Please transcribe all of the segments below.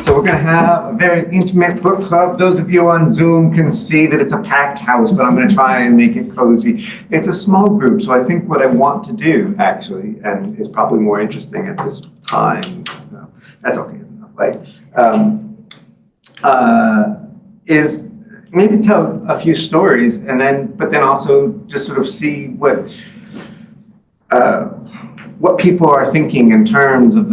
So we're going to have a very intimate book club. Those of you on Zoom can see that it's a packed house, but I'm going to try and make it cozy. It's a small group, so I think what I want to do, actually, and it's probably more interesting at this time, that's okay, it's enough light, is maybe tell a few stories, and but then also just sort of see what people are thinking in terms of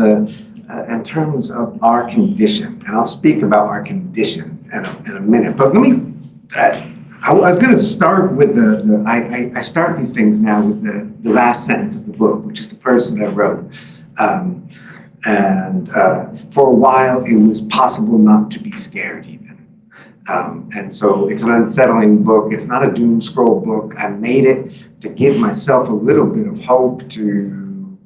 our condition. And I'll speak about our condition in a minute. But let me, I was going to start with I start these things now with the last sentence of the book, which is the first that I wrote. For a while, it was possible not to be scared even. And so it's an unsettling book. It's not a doom scroll book. I made it to give myself a little bit of hope, to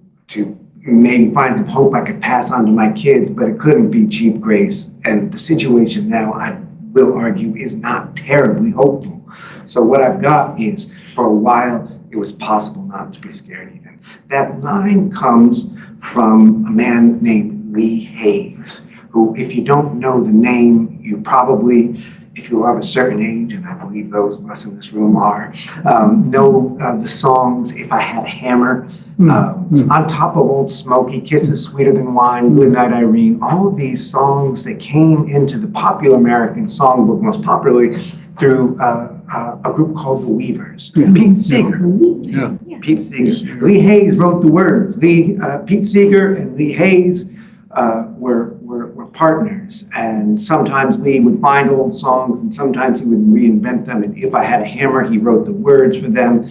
maybe find some hope I could pass on to my kids, but it couldn't be cheap grace. And the situation now, I will argue, is not terribly hopeful. So what I've got is, for a while, it was possible not to be scared even. That line comes from a man named Lee Hayes, who, if you don't know the name, you probably, if you are of a certain age, and I believe those of us in this room are, know the songs "If I Had a Hammer," "On Top of Old Smoky," "Kisses Sweeter Than Wine," "Good Night Irene." All of these songs that came into the popular American songbook most popularly through a group called the Weavers. Pete Seeger. Pete Seeger. Lee Hayes wrote the words. Pete Seeger and Lee Hayes were partners, and sometimes Lee would find old songs and sometimes he would reinvent them, and "If I Had a Hammer," he wrote the words for them,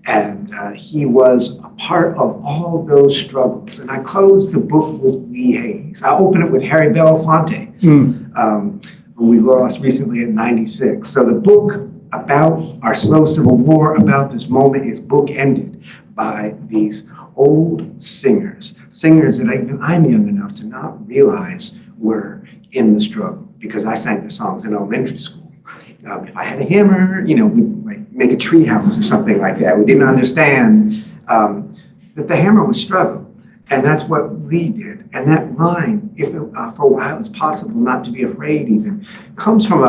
and he was a part of all those struggles. And I closed the book with Lee Hayes. I opened it with Harry Belafonte, who we lost recently at 96. So the book about our slow civil war, about this moment, is bookended by these old singers that even I'm young enough to not realize were in the struggle, because I sang their songs in elementary school. If I had a hammer, we'd like make a tree house or something like that. We didn't understand that the hammer was struggle. And that's what Lee did. And that line, for a while it's possible not to be afraid even, comes from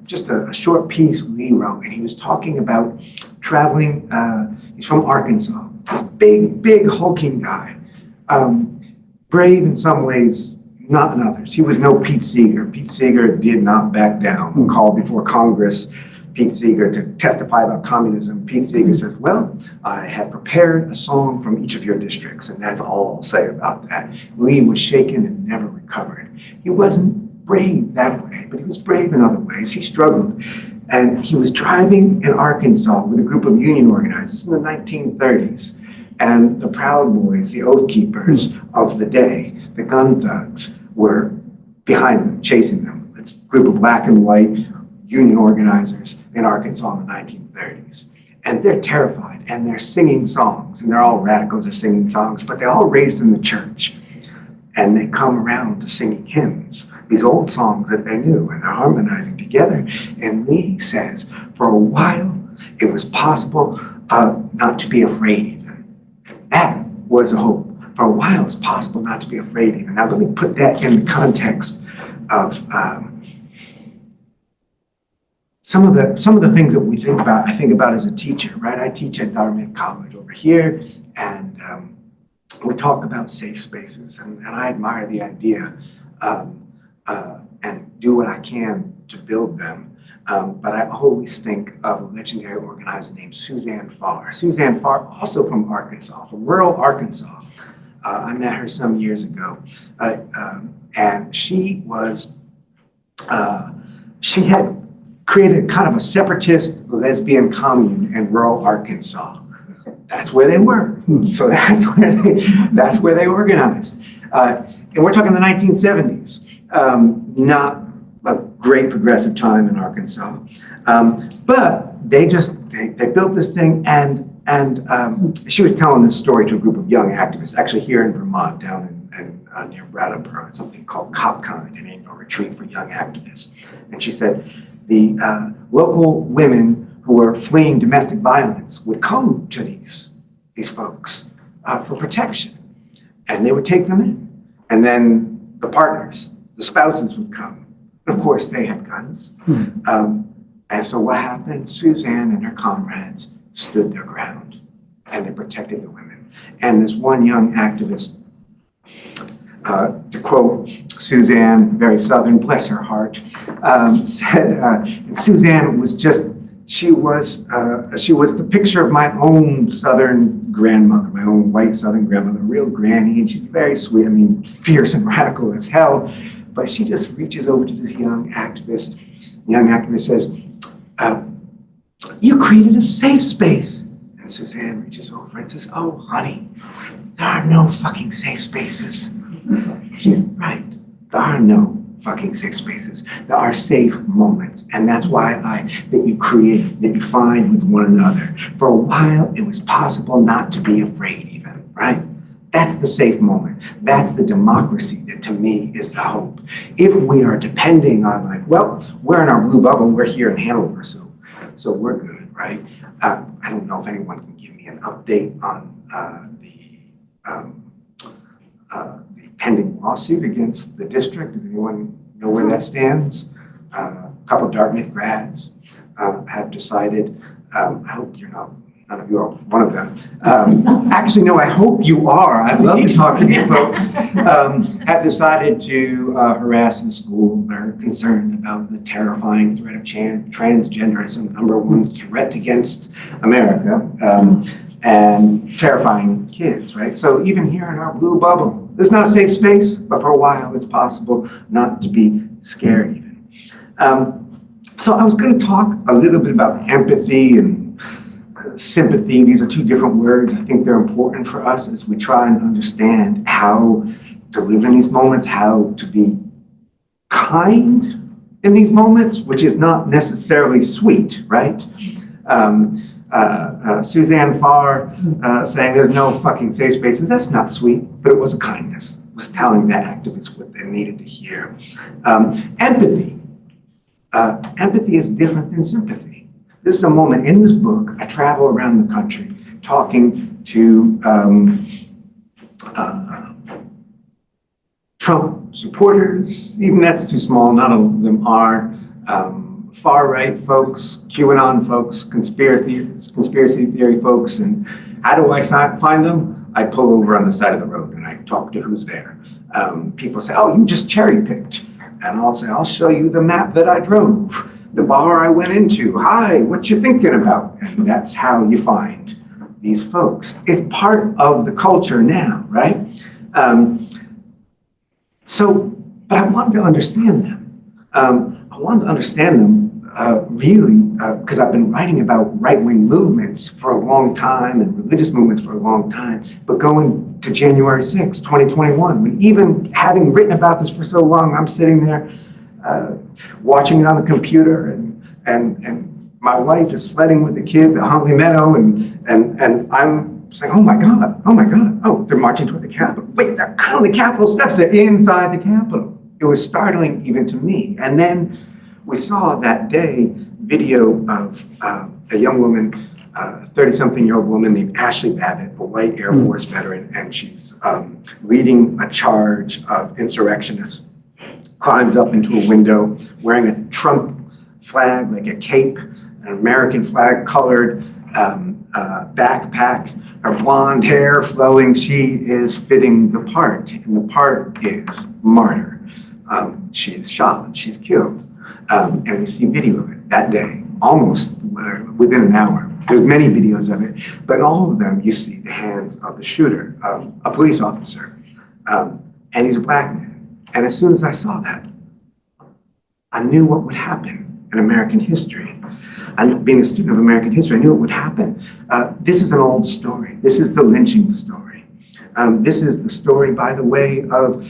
just a short piece Lee wrote. And he was talking about traveling, he's from Arkansas, this big hulking guy, brave in some ways, not in others. He was no Pete Seeger. Pete Seeger did not back down. Called before Congress, Pete Seeger, to testify about communism. Pete Seeger says, "Well, I have prepared a song from each of your districts," and that's all I'll say about that. Lee was shaken and never recovered. He wasn't brave that way, but he was brave in other ways. He struggled. And he was driving in Arkansas with a group of union organizers in the 1930s. And the Proud Boys, the Oath Keepers of the day, the gun thugs, were behind them, chasing them. It's a group of black and white union organizers in Arkansas in the 1930s. And they're terrified, and they're singing songs, and they're all radicals, are singing songs, but they're all raised in the church. And they come around to singing hymns, these old songs that they knew, and they're harmonizing together. And Lee says, for a while, it was possible not to be afraid even. That was a hope. For a while, it was possible not to be afraid even. Now, let me put that in the context of some of the things that we think about, I think about as a teacher, right? I teach at Dartmouth College over here, and we talk about safe spaces, and I admire the idea and do what I can to build them. But I always think of a legendary organizer named Suzanne Farr. Suzanne Farr, also from Arkansas, from rural Arkansas. I met her some years ago, and she had created kind of a separatist lesbian commune in rural Arkansas. That's where they were. So that's where they organized. And we're talking the 1970s. Not a great progressive time in Arkansas. But they built this thing, and she was telling this story to a group of young activists, actually here in Vermont, down near Brattleboro, something called CopCon, an annual retreat for young activists. And she said the local women who were fleeing domestic violence would come to these folks for protection, and they would take them in. And then the partners, the spouses would come. And of course, they had guns. And so what happened? Suzanne and her comrades stood their ground, and they protected the women. And this one young activist, to quote Suzanne, very Southern, bless her heart, said, Suzanne was just, she was the picture of my own Southern grandmother, my own white Southern grandmother, real granny, and she's very sweet, I mean, fierce and radical as hell, but she just reaches over to this young activist says, you created a safe space. And Suzanne reaches over and says, oh, honey, there are no fucking safe spaces. She's right. There are no fucking safe spaces. There are safe moments. And that's why that you create, that you find with one another. For a while, it was possible not to be afraid even, right? That's the safe moment. That's the democracy that to me is the hope. If we are depending on like, well, we're in our blue bubble, we're here in Hanover, so we're good, right? I don't know if anyone can give me an update on the pending lawsuit against the district. Does anyone know where that stands? A couple of Dartmouth grads have decided, I hope you're not, none of you are one of them. Actually, no, I hope you are. I'd love to talk to these folks. Have decided to harass the school. They're concerned about the terrifying threat of transgenderism, #1 threat against America, and terrifying kids, right? So even here in our blue bubble, this is not a safe space, but for a while it's possible not to be scared even. So I was going to talk a little bit about empathy and sympathy. These are two different words. I think they're important for us as we try and understand how to live in these moments, how to be kind in these moments, which is not necessarily sweet, right? Suzanne Farr saying there's no fucking safe spaces, that's not sweet, but it was a kindness. It was telling the activists what they needed to hear. Empathy. Empathy is different than sympathy. This is a moment in this book, I travel around the country talking to Trump supporters, even that's too small, not all of them are, far-right folks, QAnon folks, conspiracy theory folks, and how do I find them? I pull over on the side of the road and I talk to who's there. People say, oh, you just cherry-picked. And I'll say, I'll show you the map that I drove, the bar I went into. Hi, what you thinking about? And that's how you find these folks. It's part of the culture now, right? But I wanted to understand them. I wanted to understand them really because I've been writing about right-wing movements for a long time and religious movements for a long time, but going to January 6, 2021, when even having written about this for so long, I'm sitting there watching it on the computer and my wife is sledding with the kids at Huntley Meadow and I'm saying, oh my God, oh, they're marching toward the Capitol. Wait, they're on the Capitol steps, they're inside the Capitol. It was startling even to me. And then we saw that day video of a young woman, a 30-something-year-old woman named Ashley Babbitt, a white Air Force veteran, and she's leading a charge of insurrectionists, climbs up into a window wearing a Trump flag, like a cape, an American flag colored backpack, her blonde hair flowing. She is fitting the part, and the part is martyr. She is shot, she's killed. And we see video of it that day, almost within an hour. There's many videos of it, but in all of them you see the hands of the shooter, a police officer, and he's a black man. And as soon as I saw that, I knew what would happen in American history. And being a student of American history, I knew what would happen. This is an old story. This is the lynching story. This is the story, by the way, of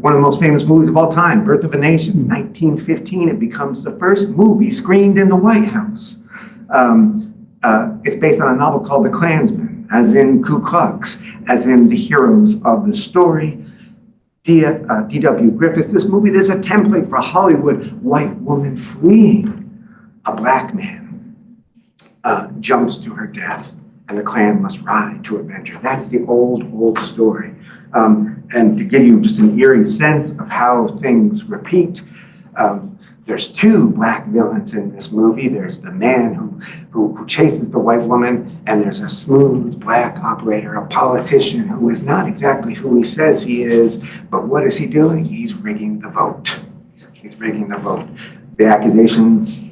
one of the most famous movies of all time, Birth of a Nation, 1915. It becomes the first movie screened in the White House. It's based on a novel called The Klansman, as in Ku Klux, as in the heroes of the story. D.W. Griffiths, this movie, there's a template for a Hollywood white woman fleeing. A black man jumps to her death, and the Klan must ride to avenge her. That's the old story. And to give you just an eerie sense of how things repeat, there's two black villains in this movie. There's the man who chases the white woman, and there's a smooth black operator, a politician who is not exactly who he says he is, but what is he doing? He's rigging the vote. He's rigging the vote. The accusations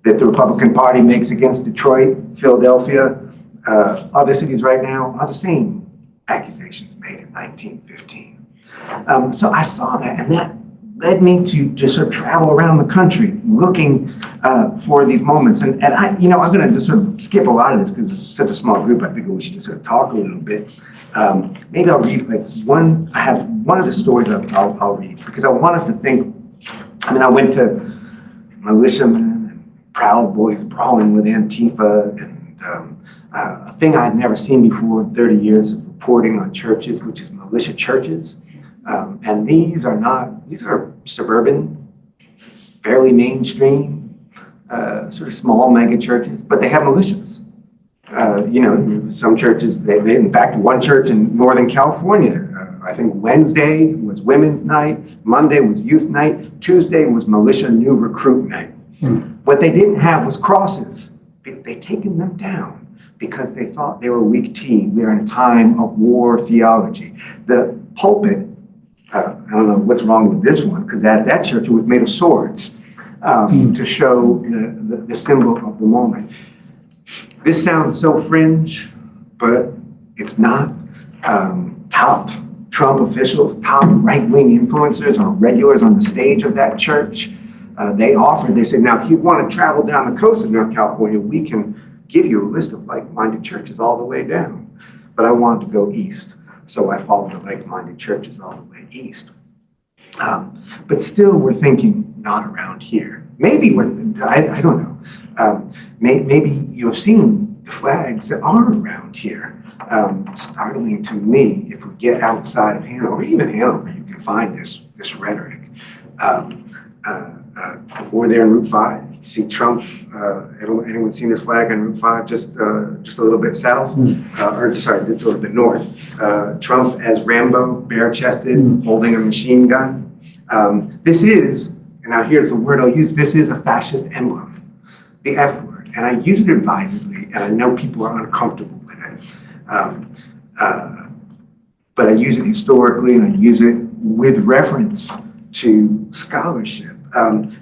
that the Republican Party makes against Detroit, Philadelphia, other cities right now are the same accusations made in 1915. So I saw that, and that led me to just sort of travel around the country looking for these moments. And I, I'm going to just sort of skip a lot of this because it's such a small group. I figure we should just sort of talk a little bit. Maybe I'll read I have one of the stories I'll read because I want us to think. I went to militiamen and Proud Boys brawling with Antifa and a thing I had never seen before in 30 years of reporting on churches, which is militia churches. And these are suburban, fairly mainstream, sort of small mega churches, but they have militias. Some churches, they in fact, one church in Northern California, I think Wednesday was women's night, Monday was youth night, Tuesday was militia new recruit night. What they didn't have was crosses. They'd taken them down because they thought they were weak tea. We are in a time of war theology. The pulpit, I don't know what's wrong with this one, because at that church it was made of swords to show the symbol of the moment. This sounds so fringe, but it's not. Top Trump officials, top right-wing influencers are regulars on the stage of that church. They said, now if you want to travel down the coast of North California, we can give you a list of like-minded churches all the way down. But I wanted to go east. So I followed the like-minded churches all the way east. But still, we're thinking not around here. Maybe I don't know. Maybe you've seen the flags that are around here. Startling to me, if we get outside of Hanover, even Hanover, you can find this rhetoric. Or there in Route 5, you see Trump. Anyone seen this flag on Route 5? Just a little bit south, just a little bit north. Trump as Rambo, bare-chested, holding a machine gun. This is, and now here's the word I'll use. This is a fascist emblem, the F word, and I use it advisedly, and I know people are uncomfortable with it. But I use it historically, and I use it with reference to scholarship.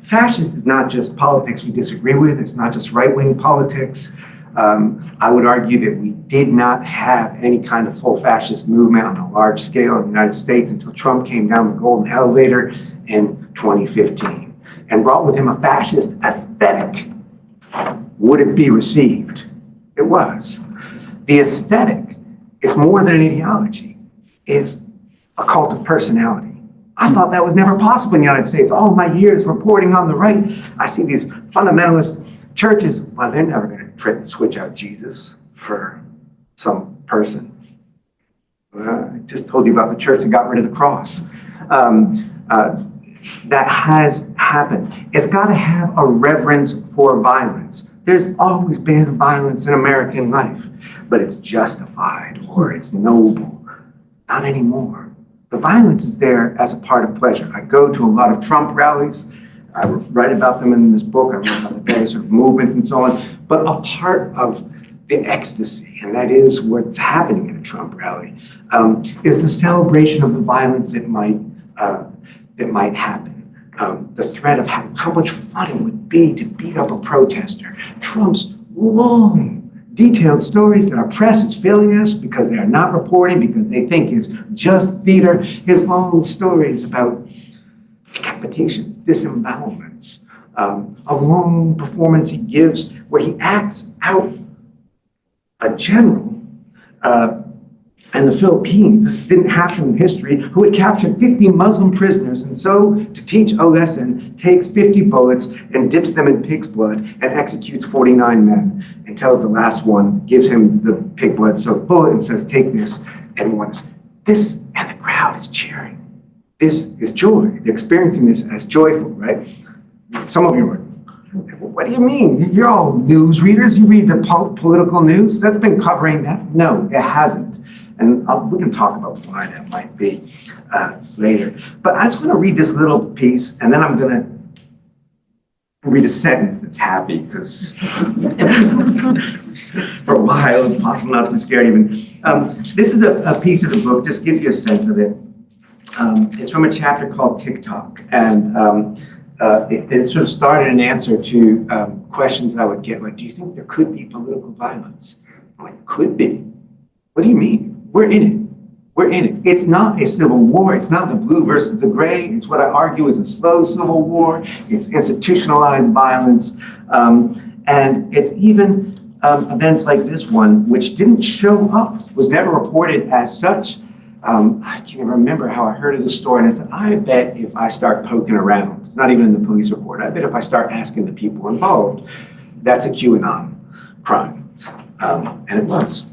Fascist is not just politics we disagree with. It's not just right-wing politics. I would argue that we did not have any kind of full fascist movement on a large scale in the United States until Trump came down the golden elevator in 2015 and brought with him a fascist aesthetic. Would it be received? It was. The aesthetic is more than an ideology. It's a cult of personality. I thought that was never possible in the United States. All my years reporting on the right, I see these fundamentalist churches. Well, they're never going to try to switch out Jesus for some person. I just told you about the church that got rid of the cross. That has happened. It's got to have a reverence for violence. There's always been violence in American life, but it's justified or it's noble. Not anymore. The violence is there as a part of pleasure. I go to a lot of Trump rallies. I write about them in this book. I write about the various sort of movements and so on. But a part of the ecstasy, and that is what's happening at a Trump rally, is the celebration of the violence that might happen. The threat of how much fun it would be to beat up a protester. Trump's long, detailed stories that our press is failing us because they are not reporting, because they think is just theater. His long stories about decapitations, disembowelments, a long performance he gives where he acts out a general in the Philippines, this didn't happen in history, who had captured 50 Muslim prisoners, and so to teach a lesson, takes 50 bullets and dips them in pig's blood and executes 49 men, and tells the last one, gives him the pig blood soaked bullet and says, take this, and once this, and the crowd is cheering. This is joy. They're experiencing this as joyful, right? Some of you are, what do you mean? You're all news readers. You read the political news. That's been covering that. No, it hasn't. And we can talk about why that might be later. But I just want to read this little piece, and then I'm going to read a sentence that's happy, because for a while it's possible not to be scared even. This is a piece of the book, just gives you a sense of it. It's from a chapter called TikTok, and it sort of started an answer to questions I would get, like, do you think there could be political violence? I'm like, could be? What do you mean? We're in it. We're in it. It's not a civil war. It's not the blue versus the gray. It's what I argue is a slow civil war. It's institutionalized violence. And it's even events like this one, which didn't show up, was never reported as such. I can't remember how I heard of the story, and I said, I bet if I start poking around, it's not even in the police report, I bet if I start asking the people involved, that's a QAnon crime. And it was.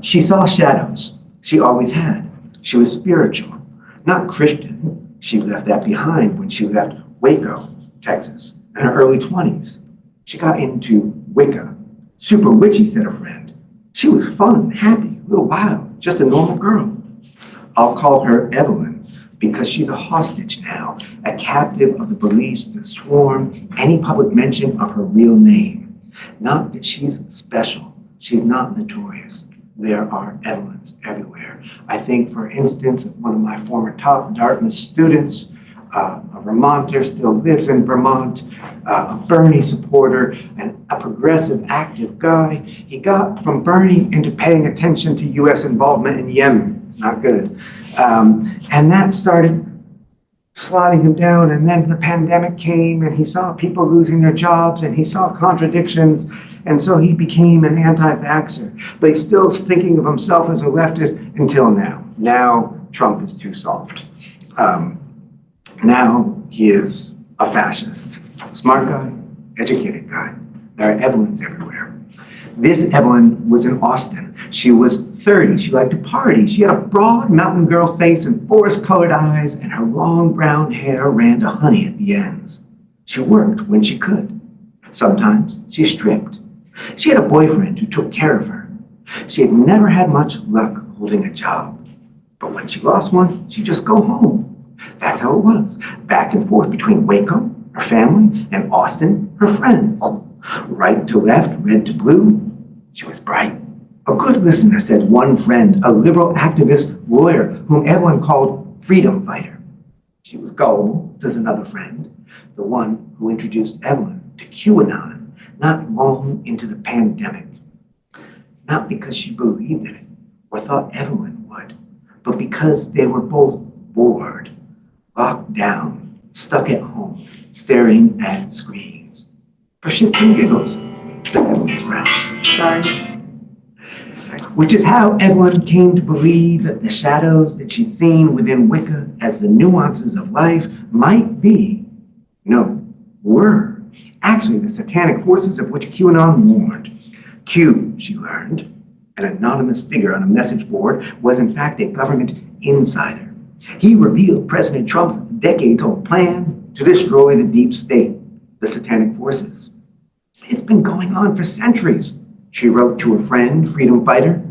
She saw shadows. She always had. She was spiritual, not Christian. She left that behind when she left Waco, Texas, in her early 20s. She got into Wicca. Super witchy, said a friend. She was fun, happy, a little wild, just a normal girl. I'll call her Evelyn because she's a hostage now, a captive of the beliefs that swarm any public mention of her real name. Not that she's special. She's not notorious. There are Evelyns everywhere. I think, for instance, of one of my former top Dartmouth students, a Vermonter, still lives in Vermont, a Bernie supporter, and a progressive, active guy. He got from Bernie into paying attention to US involvement in Yemen. It's not good. And that started sliding him down, and then the pandemic came, and he saw people losing their jobs, and he saw contradictions, and so he became an anti-vaxxer. But he's still thinking of himself as a leftist until now. Now Trump is too soft. Now he is a fascist. Smart guy, educated guy. There are Evelyns everywhere. This Evelyn was in Austin. She was 30. She liked to party. She had a broad mountain girl face and forest-colored eyes, and her long brown hair ran to honey at the ends. She worked when she could. Sometimes she stripped. She had a boyfriend who took care of her. She had never had much luck holding a job. But when she lost one, she'd just go home. That's how it was. Back and forth between Waco, her family, and Austin, her friends. Right to left, red to blue. She was bright. A good listener, says one friend, a liberal activist lawyer whom everyone called freedom fighter. She was gullible, says another friend, the one who introduced Evelyn to QAnon not long into the pandemic. Not because she believed in it or thought Evelyn would, but because they were both bored, locked down, stuck at home, staring at screens. For shits and giggles, said Evelyn's friend. Sorry. Which is how Evelyn came to believe that the shadows that she'd seen within Wicca as the nuances of life might be, no, were, actually the satanic forces of which QAnon warned. Q, she learned, an anonymous figure on a message board, was in fact a government insider. He revealed President Trump's decades-old plan to destroy the deep state, the satanic forces. It's been going on for centuries, she wrote to a friend, freedom fighter.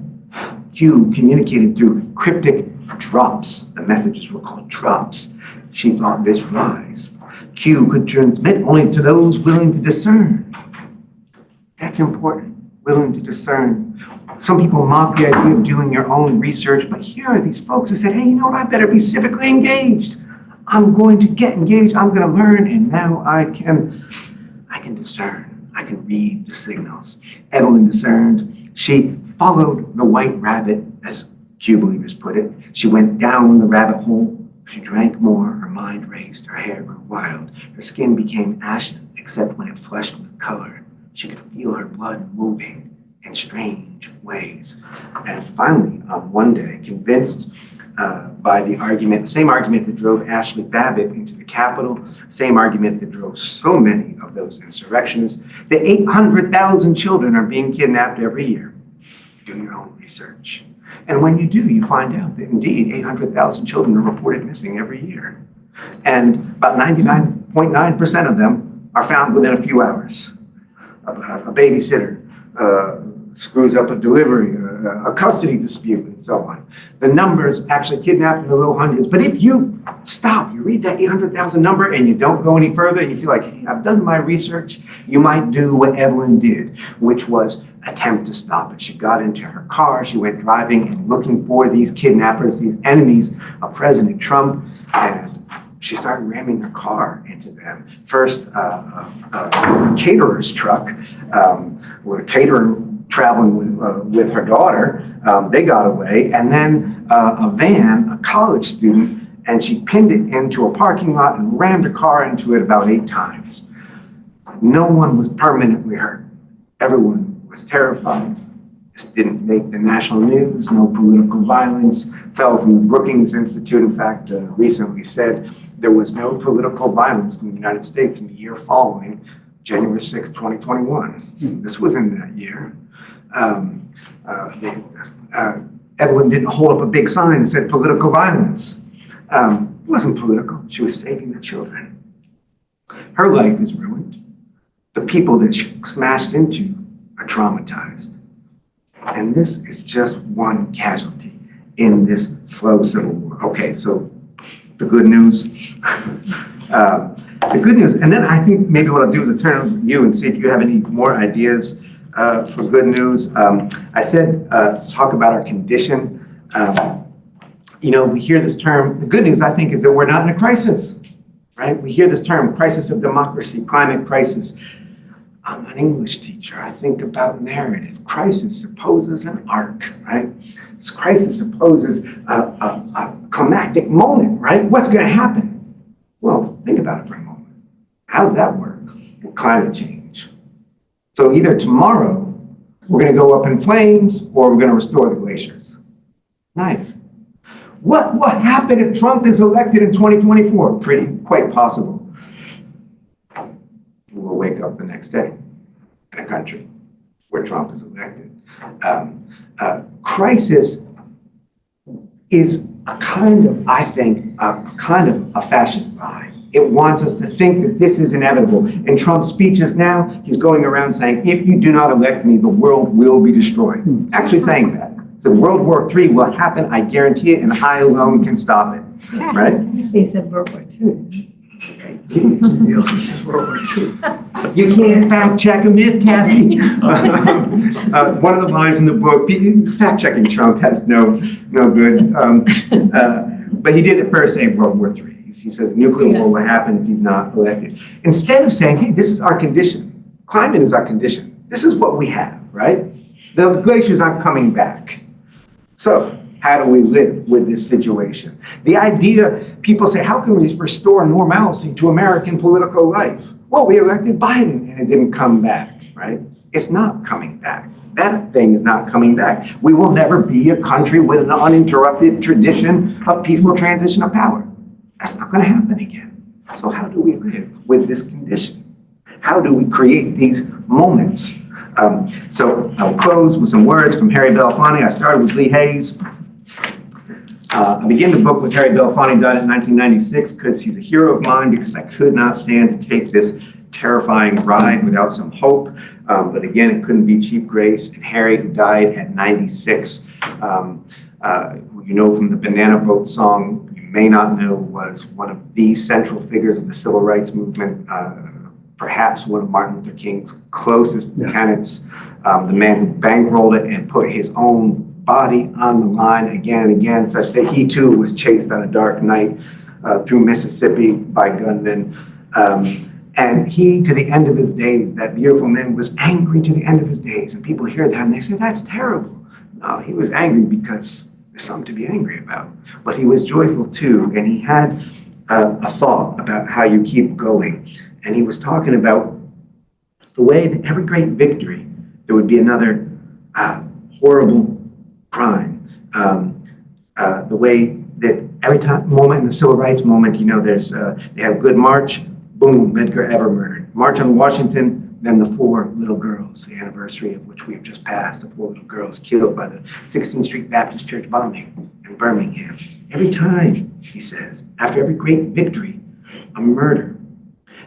Q communicated through cryptic drops. The messages were called drops. She thought this rise. Q could transmit only to those willing to discern. That's important, willing to discern. Some people mock the idea of doing your own research, but here are these folks who said, hey, you know what, I better be civically engaged. I'm going to get engaged, I'm gonna learn, and now I can discern. I can read the signals. Evelyn discerned. She followed the white rabbit, as Q believers put it. She went down the rabbit hole. She drank more, her mind raced, her hair grew wild. Her skin became ashen, except when it flushed with color. She could feel her blood moving in strange ways. And finally, on one day, convinced by the argument, the same argument that drove Ashley Babbitt into the Capitol, same argument that drove so many of those insurrectionists, that 800,000 children are being kidnapped every year. Do your own research. And when you do, you find out that indeed 800,000 children are reported missing every year. And about 99.9% of them are found within a few hours. A babysitter screws up a delivery, a custody dispute, and so on. The numbers actually kidnapped in the low hundreds. But if you stop, you read that 800,000 number and you don't go any further, and you feel like, hey, I've done my research, you might do what Evelyn did, which was attempt to stop it. She got into her car, she went driving and looking for these kidnappers, these enemies of President Trump, and she started ramming her car into them. First, a caterer's truck, with a caterer traveling with her daughter, they got away, and then a van, a college student, and she pinned it into a parking lot and rammed her car into it about 8 times. No one was permanently hurt. Everyone was terrified. This didn't make the national news. No political violence fell from the Brookings Institute. In fact, recently said there was no political violence in the United States in the year following January 6, 2021. This was in that year. Evelyn didn't hold up a big sign that said political violence. It wasn't political. She was saving the children. Her life is ruined. The people that she smashed into are traumatized. And this is just one casualty in this slow civil war. Okay, so the good news. The good news, and then I think maybe what I'll do is turn to you and see if you have any more ideas for good news. I said talk about our condition. You know, we hear this term. The good news, I think, is that we're not in a crisis, right? We hear this term, crisis of democracy, climate crisis. I'm an English teacher. I think about narrative. Crisis supposes an arc, right? This crisis supposes a climactic moment, right? What's going to happen? Well, think about it for a moment. How's that work with climate change? So either tomorrow we're going to go up in flames or we're going to restore the glaciers. Nice. What happened if Trump is elected in 2024? Quite possible. We'll wake up the next day in a country where Trump is elected. Crisis is a kind of, I think, a fascist lie. It wants us to think that this is inevitable. In Trump's speeches now, he's going around saying, if you do not elect me, the world will be destroyed. Actually saying that. So World War III will happen, I guarantee it, and I alone can stop it, right? He said World War II. World War II. You can't fact check a myth, Kathy. One of the lines in the book, fact checking Trump has no good. But he did at first say World War III. He says nuclear war will happen if he's not elected. Instead of saying, hey, this is our condition. Climate is our condition. This is what we have, right? The glaciers aren't coming back. So how do we live with this situation? The idea, people say, how can we restore normalcy to American political life? Well, we elected Biden and it didn't come back, right? It's not coming back. That thing is not coming back. We will never be a country with an uninterrupted tradition of peaceful transition of power. That's not going to happen again. So how do we live with this condition? How do we create these moments? So I'll close with some words from Harry Belafonte. I started with Lee Hayes. I began the book with Harry Belafonte, died in 1996, because he's a hero of mine, because I could not stand to take this terrifying ride without some hope. But again, it couldn't be cheap grace. And Harry, who died at 96, who you know from the Banana Boat song, you may not know, was one of the central figures of the civil rights movement, perhaps one of Martin Luther King's closest tenants, the man who bankrolled it and put his own body on the line again and again, such that he too was chased on a dark night through Mississippi by gunmen. And he, to the end of his days, that beautiful man, was angry to the end of his days. And people hear that and they say, that's terrible. No, he was angry because there's something to be angry about. But he was joyful too, and he had a thought about how you keep going. And he was talking about the way that every great victory, there would be another horrible crime. The way that every moment in the civil rights moment, you know, there's they have a good march, boom, Medgar Evers murdered. March on Washington, then the 4 little girls, the anniversary of which we have just passed, the 4 little girls killed by the 16th Street Baptist Church bombing in Birmingham. Every time, he says, after every great victory, a murder.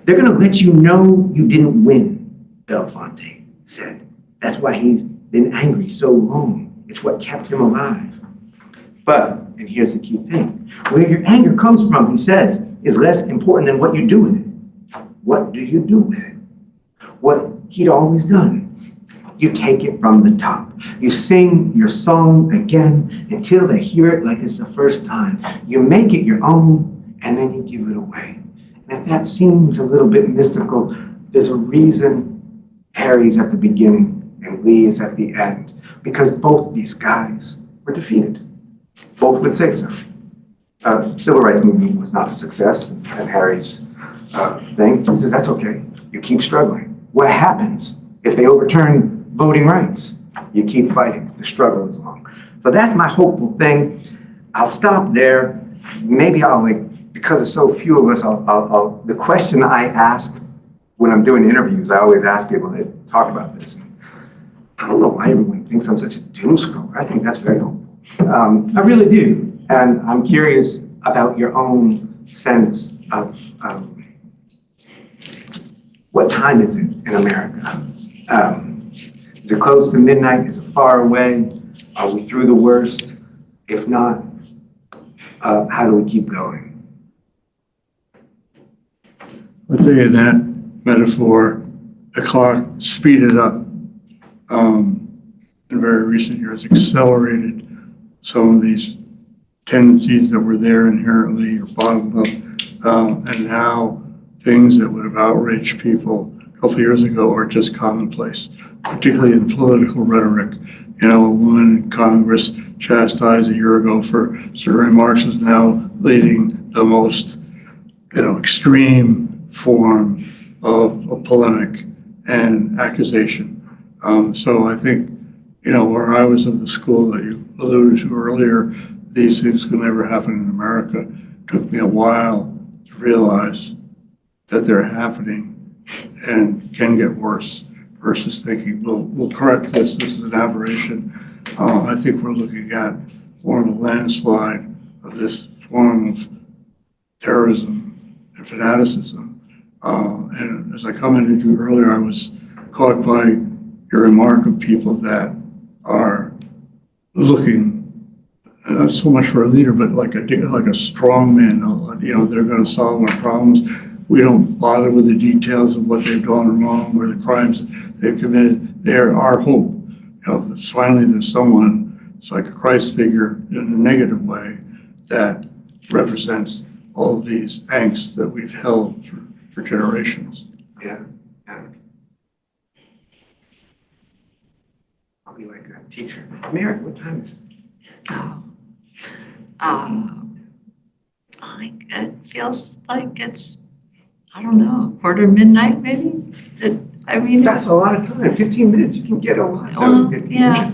They're going to let you know you didn't win, Belafonte said. That's why he's been angry so long. It's what kept him alive. But, and here's the key thing, where your anger comes from, he says, is less important than what you do with it. What do you do with it? What he'd always done. You take it from the top. You sing your song again until they hear it like it's the first time. You make it your own, and then you give it away. And if that seems a little bit mystical, there's a reason Harry's at the beginning and Lee is at the end, because both these guys were defeated. Both would say so. Civil rights movement was not a success, and Harry's thing, he says, that's okay. You keep struggling. What happens if they overturn voting rights? You keep fighting. The struggle is long. So that's my hopeful thing. I'll stop there. Maybe I'll, because there's so few of us, the question I ask when I'm doing interviews, I always ask people to talk about this. I don't know why everyone thinks I'm such a doom scroller. I think that's very hopeful. I really do. And I'm curious about your own sense of what time is it in America? Is it close to midnight? Is it far away? Are we through the worst? If not, how do we keep going? I think in that metaphor, the clock speeded up in very recent years, accelerated some of these tendencies that were there inherently or bottomed up, and now things that would have outraged people a couple of years ago are just commonplace, particularly in political rhetoric. You know, a woman in Congress chastised a year ago for certain remarks is now leading the most, extreme form of polemic and accusation. So I think, where I was of the school that you alluded to earlier, these things could never happen in America. It took me a while to realize that they're happening and can get worse, versus thinking, we'll correct this is an aberration. I think we're looking at more of a landslide of this form of terrorism and fanaticism. And as I commented to you earlier, I was caught by your remark of people that are looking not so much for a leader, but like a strong man. They're going to solve our problems. We don't bother with the details of what they've done wrong or the crimes they've committed. They're our hope. Finally there's someone, it's like a Christ figure in a negative way, that represents all of these angst that we've held for generations. Yeah. I'll be like a teacher. Mary, what time is it? It feels like it's, I don't know, quarter midnight maybe? That's a lot of time. 15 minutes, you can get a lot Well, done. yeah.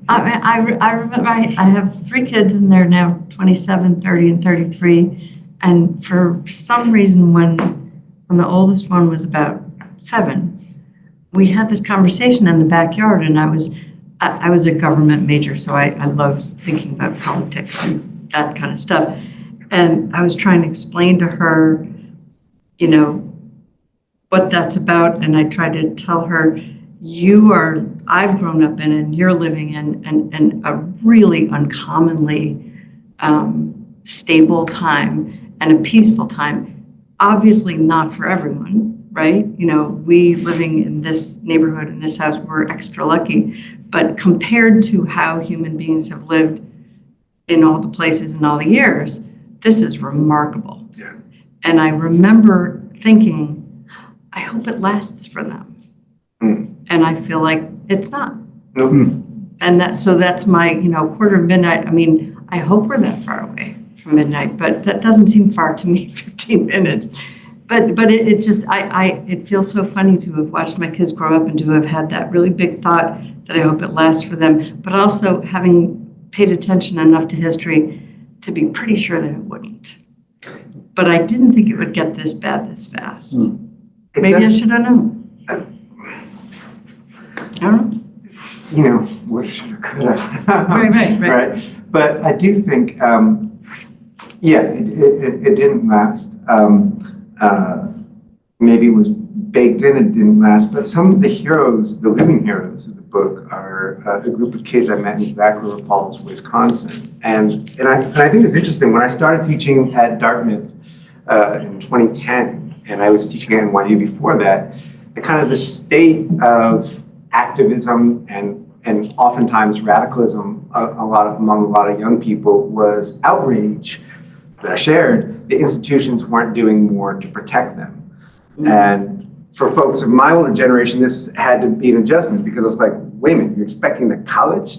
I remember I have 3 kids and they're now 27, 30, and 33. And for some reason, when the oldest one was about 7, we had this conversation in the backyard, and I was a government major, so I love thinking about politics and that kind of stuff. And I was trying to explain to her, what that's about. And I tried to tell her, I've grown up in and you're living in a really uncommonly stable time and a peaceful time. Obviously not for everyone, right? We living in this neighborhood, in this house, we're extra lucky. But compared to how human beings have lived in all the places in all the years, this is remarkable. Yeah. And I remember thinking, I hope it lasts for them. And I feel like it's not. And that's my, quarter of midnight. I mean, I hope we're that far away from midnight, but that doesn't seem far to me, 15 minutes. But it's just, it feels so funny to have watched my kids grow up and to have had that really big thought that I hope it lasts for them, but also having paid attention enough to history to be pretty sure that it wouldn't. But I didn't think it would get this bad this fast. Maybe I should have known. I don't know. What should have, could have. Right. Right. But I do think, it didn't last. Maybe it was baked in, it didn't last. But some of the heroes, the living heroes of the book are a group of kids I met in Black River Falls, Wisconsin. And I think it's interesting, when I started teaching at Dartmouth in 2010, and I was teaching at NYU before that, the kind of the state of activism and oftentimes radicalism among a lot of young people was outrage that I shared. The institutions weren't doing more to protect them. And for folks of my older generation, this had to be an adjustment, because it's like, wait a minute, you're expecting the college?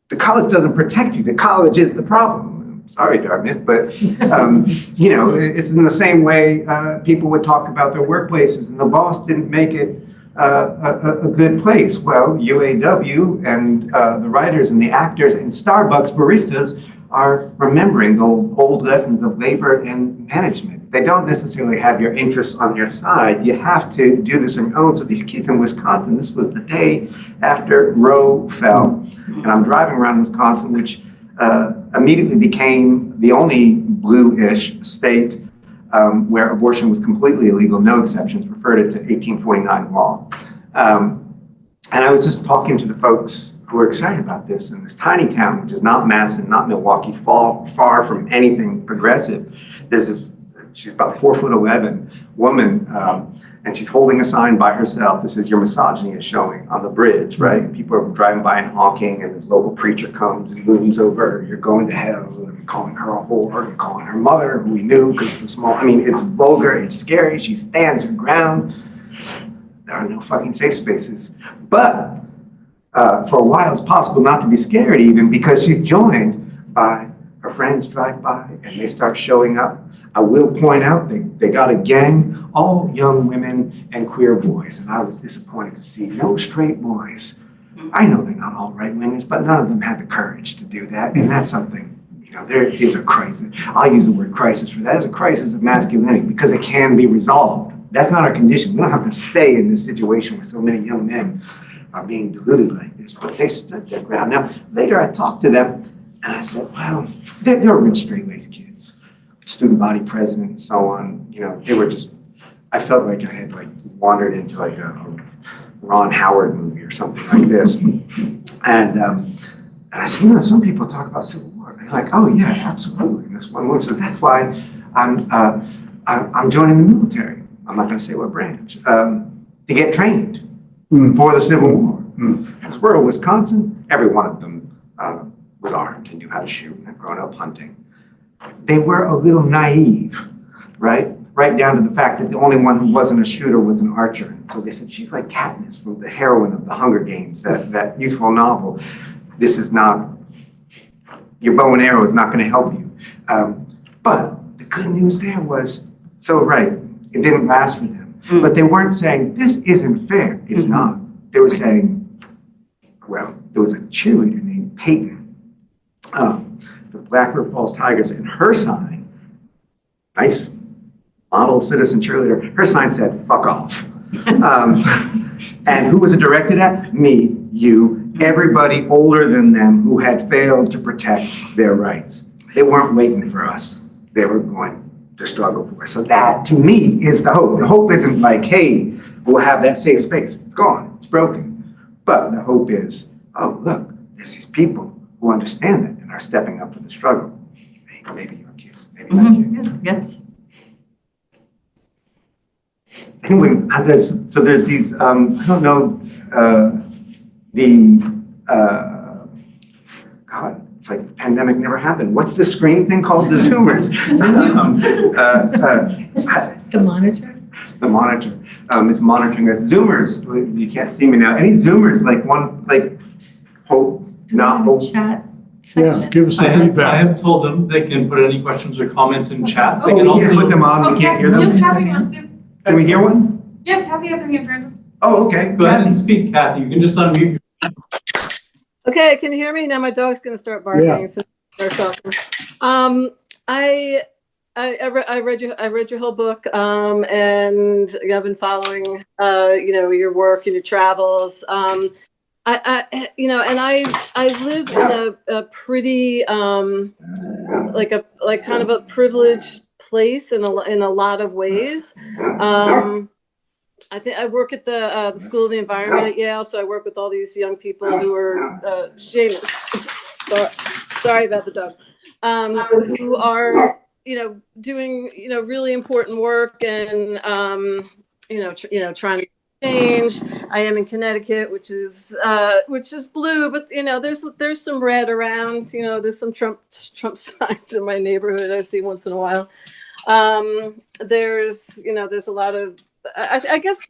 The college doesn't protect you. The college is the problem. Sorry, Dartmouth, but you know, it's in the same way people would talk about their workplaces, and the boss didn't make it a good place. Well, UAW and the writers and the actors and Starbucks baristas are remembering the old lessons of labor and management. They don't necessarily have your interests on their side. You have to do this on your own. So these kids in Wisconsin, this was the day after Roe fell, and I'm driving around Wisconsin, which immediately became the only blue-ish state where abortion was completely illegal, no exceptions, referred it to 1849 law. And I was just talking to the folks who are excited about this in this tiny town, which is not Madison, not Milwaukee, far from anything progressive. There's this, she's about 4'11" woman, and she's holding a sign by herself that says, "Your misogyny is showing," on the bridge, right? People are driving by and honking, and this local preacher comes and looms over her, "You're going to hell," and calling her a whore, and calling her mother, who we knew because it's a small, I mean, it's vulgar, it's scary. She stands her ground. There are no fucking safe spaces. But for a while, it's possible not to be scared, even because she's joined by her friends drive by and they start showing up. I will point out they got a gang, all young women and queer boys, and I was disappointed to see no straight boys. I know they're not all right-wingers, but none of them had the courage to do that, and that's something, you know, there is a crisis. I'll use the word crisis for that. It's a crisis of masculinity, because it can be resolved. That's not our condition. We don't have to stay in this situation where so many young men are being deluded like this, but they stood their ground. Now, later I talked to them, and I said, well, they're real straight-laced kids. Student body president and so on, you know, they were just, I felt like I had like wandered into like a Ron Howard movie or something like this. And I said, you know, some people talk about Civil War. And they're like, oh yeah, absolutely. And this one woman says, that's why I'm joining the military. I'm not gonna say what branch, to get trained for the Civil War. Because rural Wisconsin, every one of them was armed and knew how to shoot and had grown up hunting. They were a little naive, right? Right down to the fact that the only one who wasn't a shooter was an archer. So they said, she's like Katniss from the heroine of the Hunger Games, that youthful novel. This is not, your bow and arrow is not gonna help you. But the good news there was, so right, it didn't last for them. But they weren't saying, this isn't fair. It's not. They were saying, well, there was a cheerleader named Peyton, the Black River Falls Tigers, and her sign, nice model citizen cheerleader, her sign said, fuck off. And who was it directed at? Me, you, everybody older than them who had failed to protect their rights. They weren't waiting for us. They were going to struggle for us. So that, to me, is the hope. The hope isn't like, hey, we'll have that safe space. It's gone, it's broken. But the hope is, oh, look, there's these people who understand it and are stepping up for the struggle. Maybe your kids, maybe not kids. Yes. Anyway, there's these, I don't know, God, it's like the pandemic never happened. What's the screen thing called? The Zoomers. The monitor? The monitor. It's monitoring us. Zoomers, you can't see me now. Any Zoomers, like one, like hope, not hope. Chat Yeah, section. give us some I feedback. have told them they can put any questions or comments in chat. They Oh, can we can't put also, them on, we can't hear Yeah, them. Kathy wants to. Can we hear one? Yeah, Kathy has her hand raised. Oh, okay. go ahead and speak, Kathy. You can just unmute yourself. Okay, can you hear me? Now my dog's gonna start barking. Yeah. So I read your whole book, and I've been following your work and your travels. I live in a pretty like kind of a privileged place in a lot of ways. I think I work at the School of the Environment at Yale, so I work with all these young people who are Seamus. Sorry about the dog. Who are doing really important work and trying to change. I am in Connecticut, which is blue, but there's some red around. There's some Trump signs in my neighborhood I see once in a while. There's a lot of I guess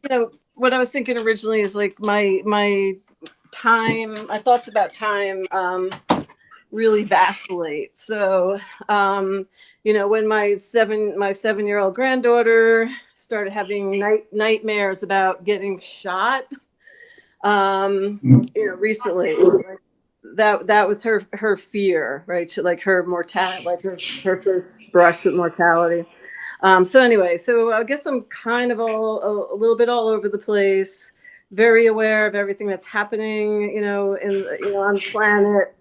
what I was thinking originally is like my thoughts about time really vacillate. So when my 7-year-old granddaughter started having nightmares about getting shot recently, that was her fear, right? To like her mortality, like her first brush with mortality. So anyway, so I guess I'm kind of a little bit all over the place, very aware of everything that's happening, on the planet,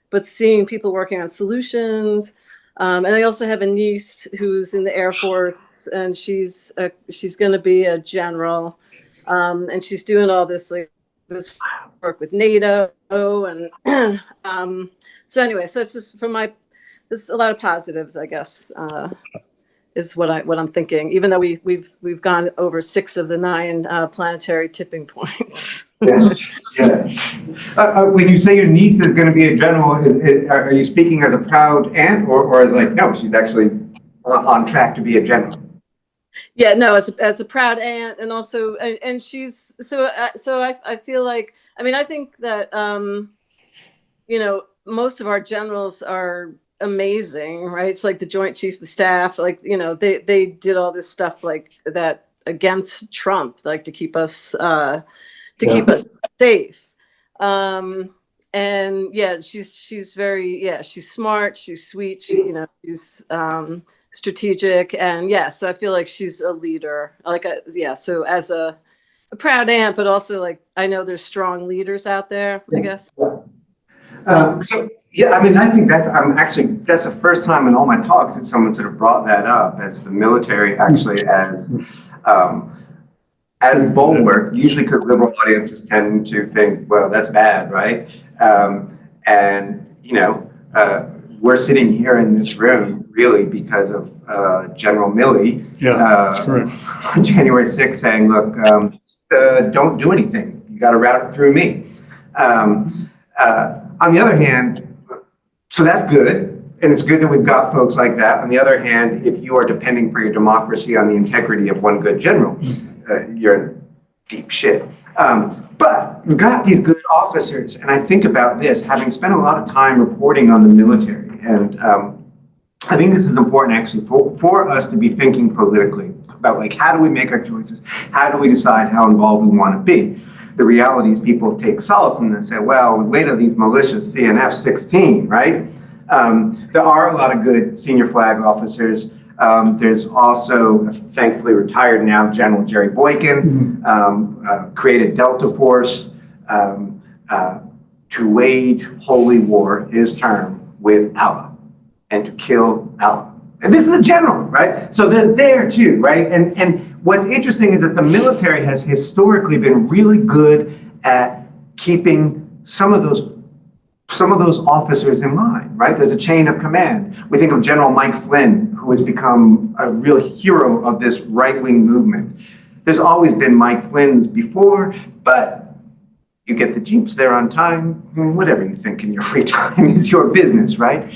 but seeing people working on solutions. And I also have a niece who's in the Air Force, and she's going to be a general, and she's doing all this this work with NATO, and so anyway, so it's just there's a lot of positives, I guess, is what I'm thinking. Even though we've gone over 6 of the 9 planetary tipping points. Yes, yes. When you say your niece is going to be a general, are you speaking as a proud aunt, or like no, she's actually on track to be a general? Yeah, no, as a proud aunt, and also, and she's so I feel like, I think that most of our generals are amazing, right? It's like the Joint Chief of Staff, like they did all this stuff like that against Trump, like to keep us keep us safe. And yeah, she's very she's smart, she's sweet, she's strategic, and so I feel like she's a leader. So as a proud aunt, but also like I know there's strong leaders out there, I guess. I think that's the first time in all my talks that someone sort of brought that up, as the military actually as bulwark, usually because liberal audiences tend to think, well, that's bad, right? We're sitting here in this room really because of General Milley on January 6th saying, look, don't do anything. You got to route it through me. On the other hand, so that's good. And it's good that we've got folks like that. On the other hand, if you are depending for your democracy on the integrity of one good general, you're in deep shit. But we've got these good officers, and I think about this, having spent a lot of time reporting on the military, and I think this is important actually for us to be thinking politically about like, how do we make our choices? How do we decide how involved we want to be? The reality is people take solace in this and say, well, wait till these militias CNF 16, right? There are a lot of good senior flag officers. There's also, thankfully retired now, General Jerry Boykin, created Delta Force to wage holy war, his term, with Allah, and to kill Allah. And this is a general, right? So there's there too, right? And what's interesting is that the military has historically been really good at keeping some of those officers in line, right? There's a chain of command. We think of General Mike Flynn, who has become a real hero of this right-wing movement. There's always been Mike Flynn's before, but you get the Jeeps there on time. Whatever you think in your free time is your business, right?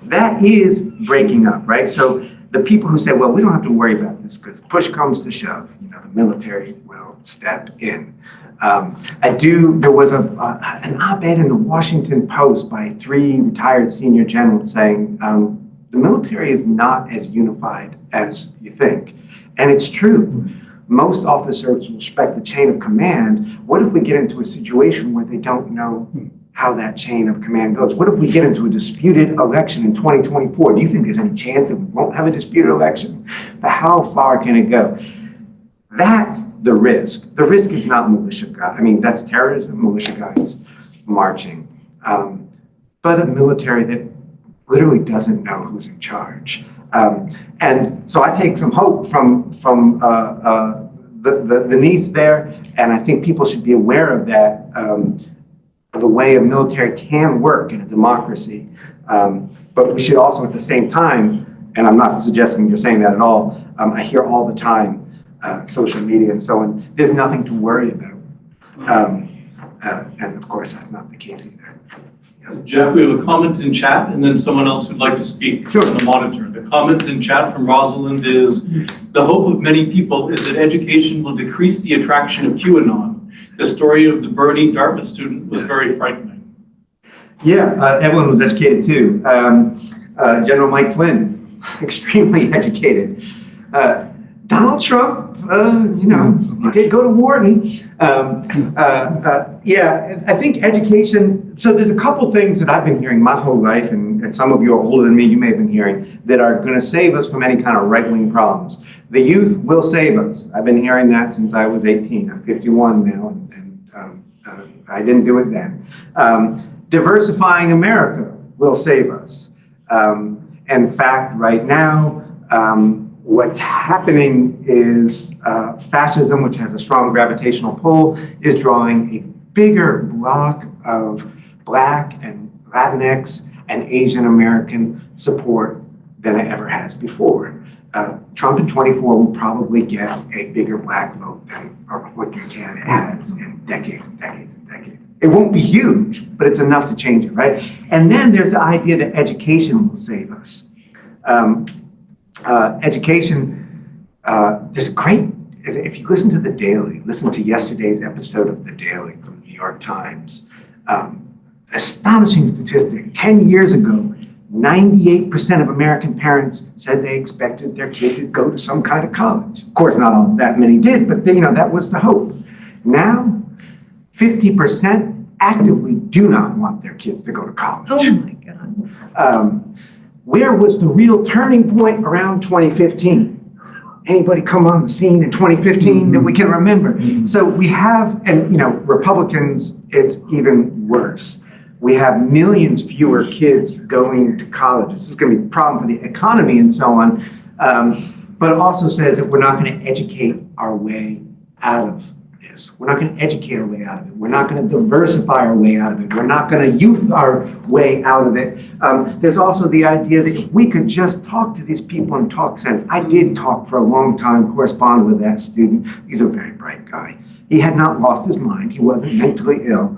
That is breaking up, right? So the people who say, well, we don't have to worry about this because push comes to shove, the military will step in. There was an op-ed in the Washington Post by 3 retired senior generals saying, the military is not as unified as you think. And it's true. Most officers respect the chain of command. What if we get into a situation where they don't know how that chain of command goes? What if we get into a disputed election in 2024? Do you think there's any chance that we won't have a disputed election? But how far can it go? That's the risk. The risk is not militia guys. That's terrorism, militia guys marching. But a military that literally doesn't know who's in charge. And so I take some hope from the needs there, and I think people should be aware of that, the way a military can work in a democracy. But we should also at the same time, and I'm not suggesting you're saying that at all, I hear all the time, social media and so on, there's nothing to worry about. And of course, that's not the case either. Jeff, we have a comment in chat and then someone else who'd like to speak Sure. on the monitor. The comment in chat from Rosalind is, the hope of many people is that education will decrease the attraction of QAnon. The story of the Bernie Dartmouth student was very frightening. Yeah, Evelyn was educated too. General Mike Flynn, extremely educated. Donald Trump, he did go to Wharton. Yeah, I think education, so there's a couple things that I've been hearing my whole life, and some of you are older than me, you may have been hearing, that are gonna save us from any kind of right-wing problems. The youth will save us. I've been hearing that since I was 18. I'm 51 now, and I didn't do it then. Diversifying America will save us. In fact, right now, what's happening is fascism, which has a strong gravitational pull, is drawing a bigger block of Black and Latinx and Asian American support than it ever has before. Trump in 24 will probably get a bigger Black vote than our Republican candidate has in decades and decades and decades. It won't be huge, but it's enough to change it, right? And then there's the idea that education will save us. Education, there's great, if you listen to The Daily, listen to yesterday's episode of The Daily from the New York Times, astonishing statistic, 10 years ago, 98% of American parents said they expected their kid to go to some kind of college. Of course, not all that many did, but that was the hope. Now, 50% actively do not want their kids to go to college. Oh my God. Where was the real turning point? Around 2015? Anybody come on the scene in 2015 that we can remember? So we have, and Republicans, it's even worse. We have millions fewer kids going to college. This is going to be a problem for the economy and so on. But it also says that we're not going to educate our way out of this. We're not going to educate our way out of it. We're not going to diversify our way out of it. We're not going to youth our way out of it. There's also the idea that if we could just talk to these people and talk sense. I did talk for a long time, correspond with that student. He's a very bright guy. He had not lost his mind. He wasn't mentally ill.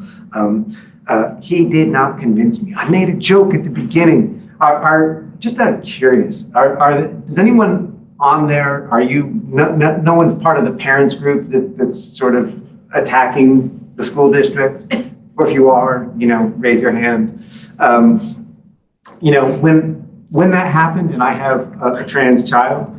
He did not convince me. I made a joke at the beginning. Just out of curious, does anyone on there, are you, no one's part of the parents group that's sort of attacking the school district? Or if you are, raise your hand. When that happened, and I have a trans child,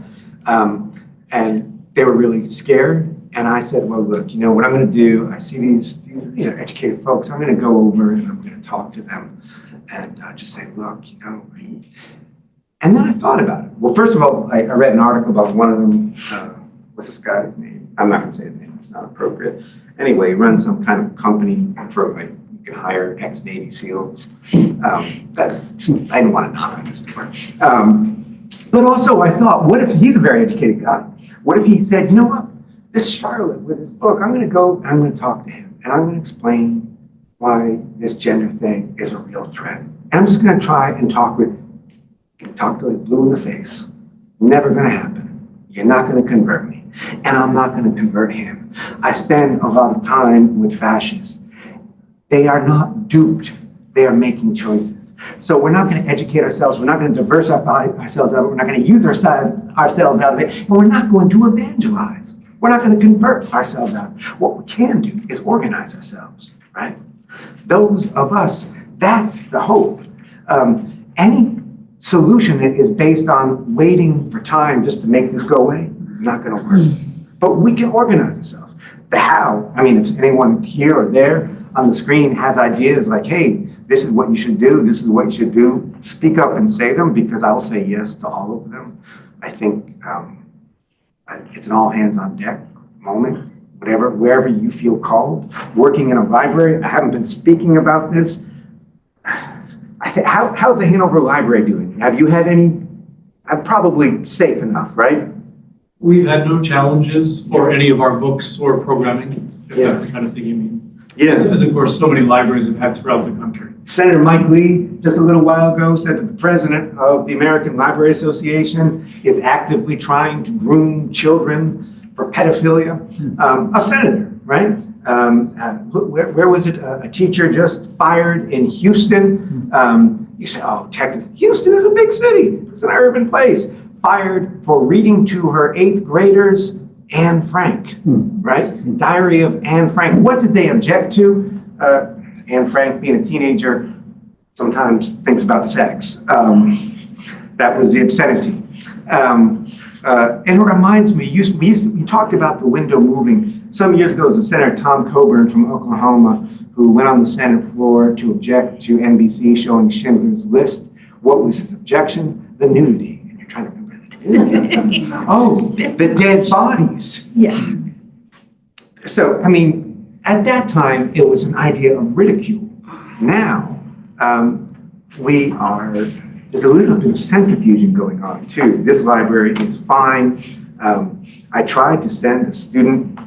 and they were really scared, and I said, well, look, what I'm going to do, I see these are educated folks, I'm going to go over and I'm going to talk to them and just say, look, and then I thought about it. Well, first of all, I read an article about one of them, what's this guy's name? I'm not going to say his name, it's not appropriate. Anyway, he runs some kind of company for you can hire ex-Navy SEALs. I didn't want to knock on this door. But also I thought, what if he's a very educated guy? What if he said, you know what? This Sharlet with his book, I'm going to go and I'm going to talk to him and I'm going to explain why this gender thing is a real threat. And I'm just going to try and talk till he's blue in the face. Never going to happen. You're not going to convert me. And I'm not going to convert him. I spend a lot of time with fascists. They are not duped. They are making choices. So we're not going to educate ourselves. We're not going to diversify ourselves out of it. We're not going to use ourselves out of it. And we're not going to evangelize. We're not going to convert ourselves out. What we can do is organize ourselves, right? Those of us, that's the hope. Any solution that is based on waiting for time just to make this go away, not going to work. But we can organize ourselves. The how, if anyone here or there on the screen has ideas like, hey, this is what you should do, this is what you should do, speak up and say them, because I will say yes to all of them. I think it's an all hands on deck moment, wherever you feel called. Working in a library, I haven't been speaking about this. How's the Hanover Library doing? Have you had any? I'm probably safe enough, right? We've had no challenges for any of our books or programming, if that's the kind of thing you mean. As of course, so many libraries have had throughout the country. Senator Mike Lee, just a little while ago, said that the president of the American Library Association is actively trying to groom children for pedophilia. A senator, right? Where was it? A teacher just fired in Houston. You say, oh, Texas. Houston is a big city. It's an urban place. Fired for reading to her 8th graders Anne Frank, right? Diary of Anne Frank. What did they object to? Anne Frank, being a teenager, sometimes thinks about sex. That was the obscenity. And it reminds me, we talked about the window moving. Some years ago, there was a Senator Tom Coburn from Oklahoma who went on the Senate floor to object to NBC showing Schindler's List. What was his objection? The nudity. And you're trying to remember the nudity. Oh, the dead bodies. Yeah. So, I mean, at that time, it was an idea of ridicule. Now, there's a little bit of centrifuging going on too. This library is fine. I tried to send a student,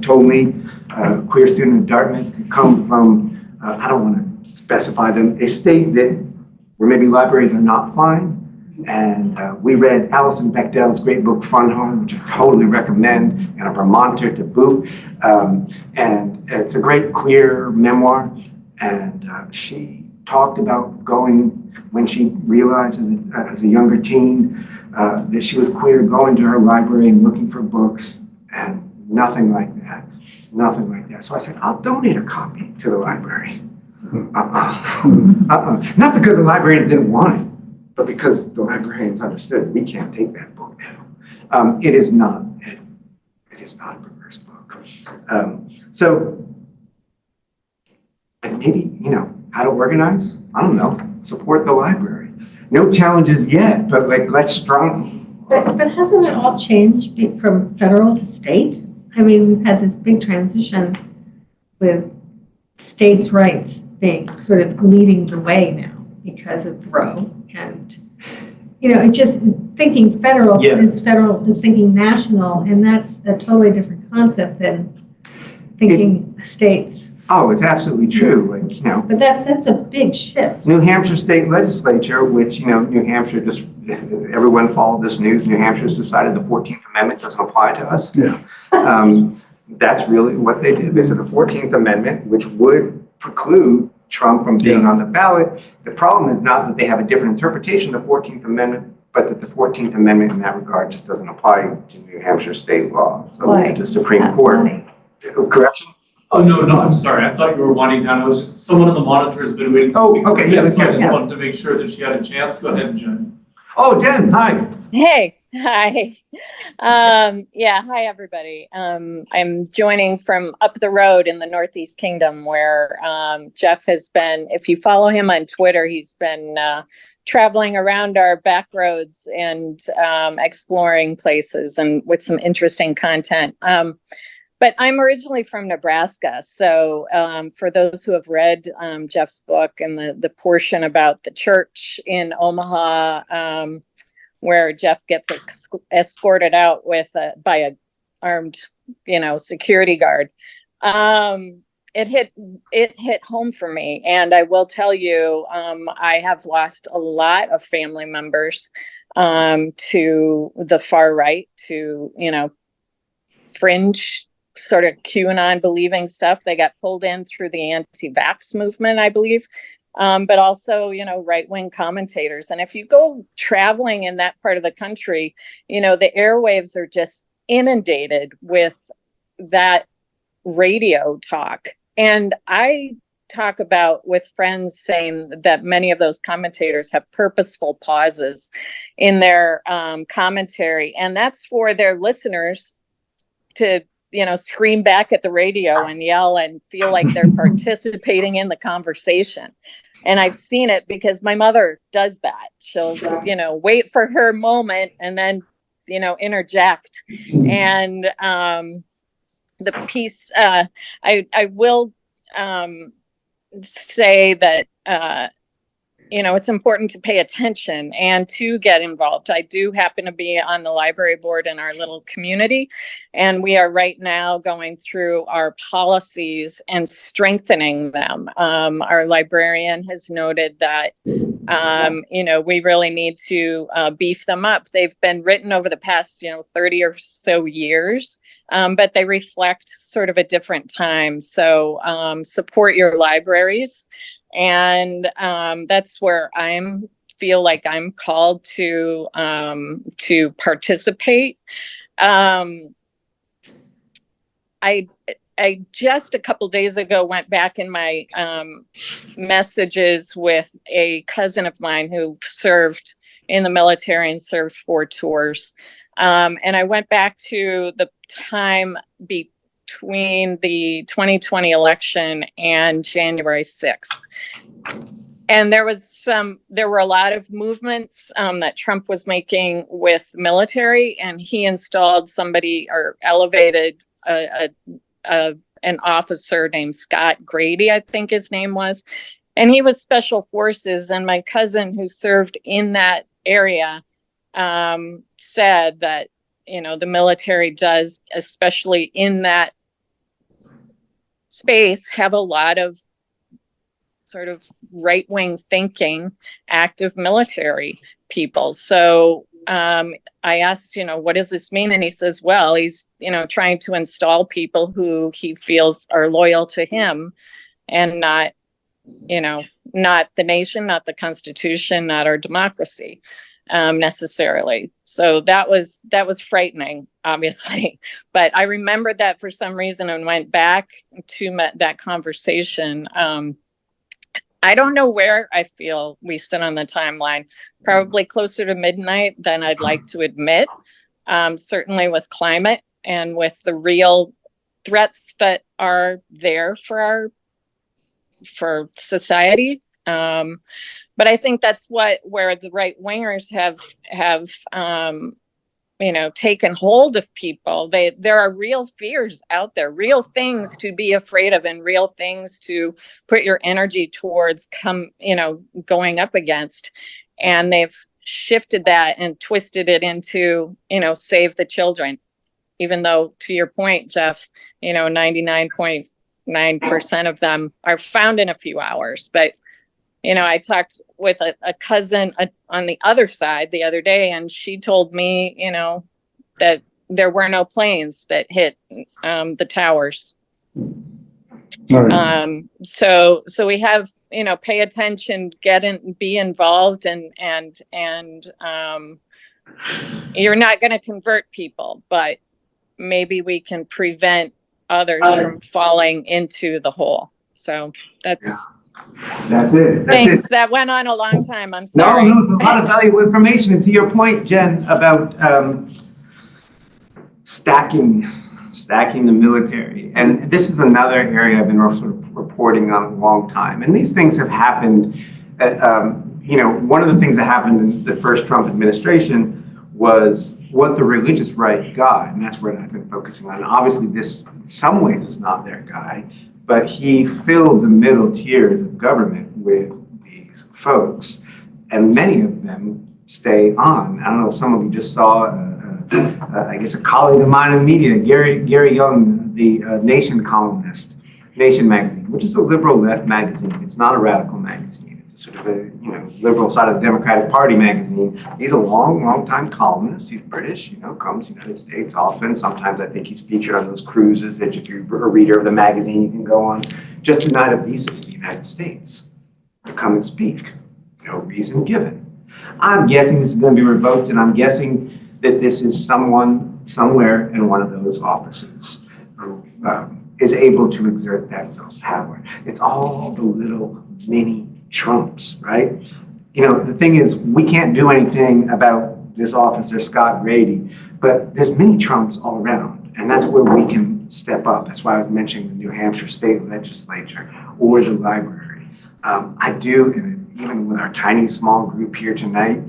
told me, a queer student at Dartmouth to come from, I don't want to specify them, a state where maybe libraries are not fine. And we read Alison Bechdel's great book, Fun Home, which I totally recommend, and a Vermonter to boot. And it's a great queer memoir. And she talked about going, when she realized as a younger teen that she was queer, going to her library and looking for books, and nothing like that. Nothing like that. So I said, I'll donate a copy to the library. Not because the librarian didn't want it, but because the librarians understood we can't take that book now. It is not a perverse book. So maybe, how to organize? I don't know. Support the library. No challenges yet, but let's try. But hasn't it all changed from federal to state? I mean, we've had this big transition with states' rights being sort of leading the way now because of Roe. And, just thinking federal is thinking national, and that's a totally different concept than thinking states. Oh, it's absolutely true. But that's a big shift. New Hampshire state legislature, which, New Hampshire just, everyone followed this news. New Hampshire's decided the 14th Amendment doesn't apply to us. Yeah. That's really what they did. They said the 14th Amendment, which would preclude Trump from being on the ballot. The problem is not that they have a different interpretation of the 14th Amendment, but that the 14th Amendment in that regard just doesn't apply to New Hampshire state law. So the Supreme Court. Correction? Oh, no, I'm sorry. I thought you were winding down. It was just someone on the monitor has been waiting to speak. Oh, okay, yeah. So I just wanted to make sure that she had a chance. Go ahead, Jen. Oh, Jen, hi. Hey, hi. Hi, everybody. I'm joining from up the road in the Northeast Kingdom where Jeff has been, if you follow him on Twitter, he's been traveling around our back roads and exploring places and with some interesting content. But I'm originally from Nebraska. So for those who have read Jeff's book and the portion about the church in Omaha, where Jeff gets escorted out by a armed, security guard, it hit home for me. And I will tell you, I have lost a lot of family members to the far right, to, fringe sort of QAnon believing stuff. They got pulled in through the anti-vax movement, I believe. But also, right-wing commentators. And if you go traveling in that part of the country, the airwaves are just inundated with that radio talk. And I talk about with friends saying that many of those commentators have purposeful pauses in their commentary. And that's for their listeners to scream back at the radio and yell and feel like they're participating in the conversation. And I've seen it because my mother does that. She'll, wait for her moment and then, interject. And the piece, I will say that it's important to pay attention and to get involved. I do happen to be on the library board in our little community, and we are right now going through our policies and strengthening them. Our librarian has noted that, we really need to beef them up. They've been written over the past, 30 or so years, but they reflect sort of a different time. So support your libraries. And that's where feel like I'm called to participate. I just a couple days ago went back in my messages with a cousin of mine who served in the military and served 4 tours. And I went back to the time between the 2020 election and January 6th. And there were a lot of movements that Trump was making with the military, and he installed somebody or elevated an officer named Scott Grady, I think his name was. And he was special forces. And my cousin who served in that area said that, the military does, especially in that space, have a lot of sort of right-wing thinking, active military people. So I asked, what does this mean? And he says, well, he's, trying to install people who he feels are loyal to him and not the nation, not the Constitution, not our democracy necessarily. So that was frightening, obviously. But I remembered that for some reason and went back to that conversation. I don't know where I feel we sit on the timeline, probably closer to midnight than I'd like to admit, certainly with climate and with the real threats that are there for society. But I think that's where the right wingers have taken hold of people. There are real fears out there, real things to be afraid of, and real things to put your energy towards going up against. And they've shifted that and twisted it into, save the children, even though, to your point, Jeff, 99.9% of them are found in a few hours. But I talked with a cousin on the other side the other day, and she told me, that there were no planes that hit the towers. Right. So we have, pay attention, be involved, and you're not going to convert people, but maybe we can prevent others from falling into the hole. So that's it. Thanks. That went on a long time. I'm sorry. No, it's a lot of valuable information. And to your point, Jen, about stacking the military. And this is another area I've been sort of reporting on a long time. And these things have happened. One of the things that happened in the first Trump administration was what the religious right got. And that's what I've been focusing on. Obviously, this in some ways is not their guy, but he filled the middle tiers of government with these folks. And many of them stay on. I don't know if some of you just saw, I guess, a colleague of mine in the media, Gary Young, the Nation columnist, Nation magazine, which is a liberal left magazine. It's not a radical magazine. It's a sort of a liberal side of the Democratic Party magazine. He's a long time columnist. He's British, comes to the United States often. Sometimes I think he's featured on those cruises that if you're a reader of the magazine, you can go on. Just denied a visa to the United States to come and speak. No reason given. I'm guessing this is going to be revoked, and I'm guessing that this is someone somewhere in one of those offices who is able to exert that little power. It's all the little mini Trumps, right? The thing is, we can't do anything about this officer, Scott Grady, but there's many Trumps all around, and that's where we can step up. That's why I was mentioning the New Hampshire state legislature or the library. I do, and even with our tiny small group here tonight,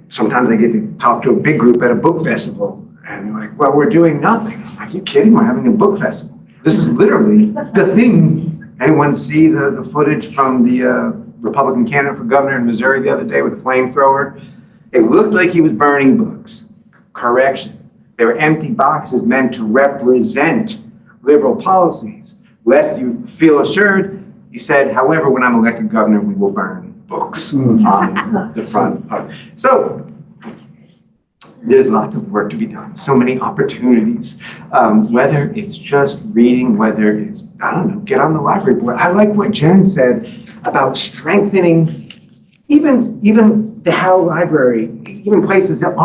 sometimes I get to talk to a big group at a book festival, and they're like, well, we're doing nothing. I'm like, are you kidding? We're having a book festival. This is literally the thing. Anyone see the footage from the Republican candidate for governor in Missouri the other day with a flamethrower. It looked like he was burning books. Correction. They were empty boxes meant to represent liberal policies. Lest you feel assured, he said, however, when I'm elected governor, we will burn books on the front of it. So there's lots of work to be done, so many opportunities, whether it's just reading, whether it's, I don't know, get on the library board. I like what Jen said about strengthening even the Howe Library, even places that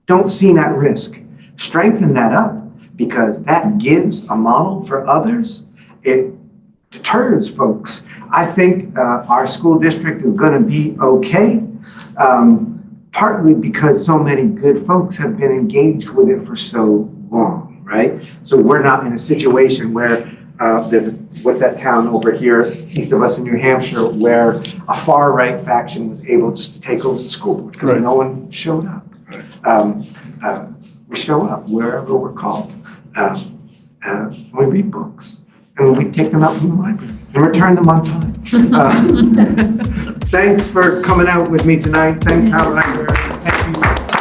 don't seem at risk. Strengthen that up because that gives a model for others. It deters folks. I think our school district is going to be okay, partly because so many good folks have been engaged with it for so long, right? So we're not in a situation where what's that town over here east of us in New Hampshire where a far right faction was able just to take over the school board because no one showed up. We show up wherever we're called. We read books and we take them out from the library and return them on time. Thanks for coming out with me tonight. Thanks, Howe Library. Thank you.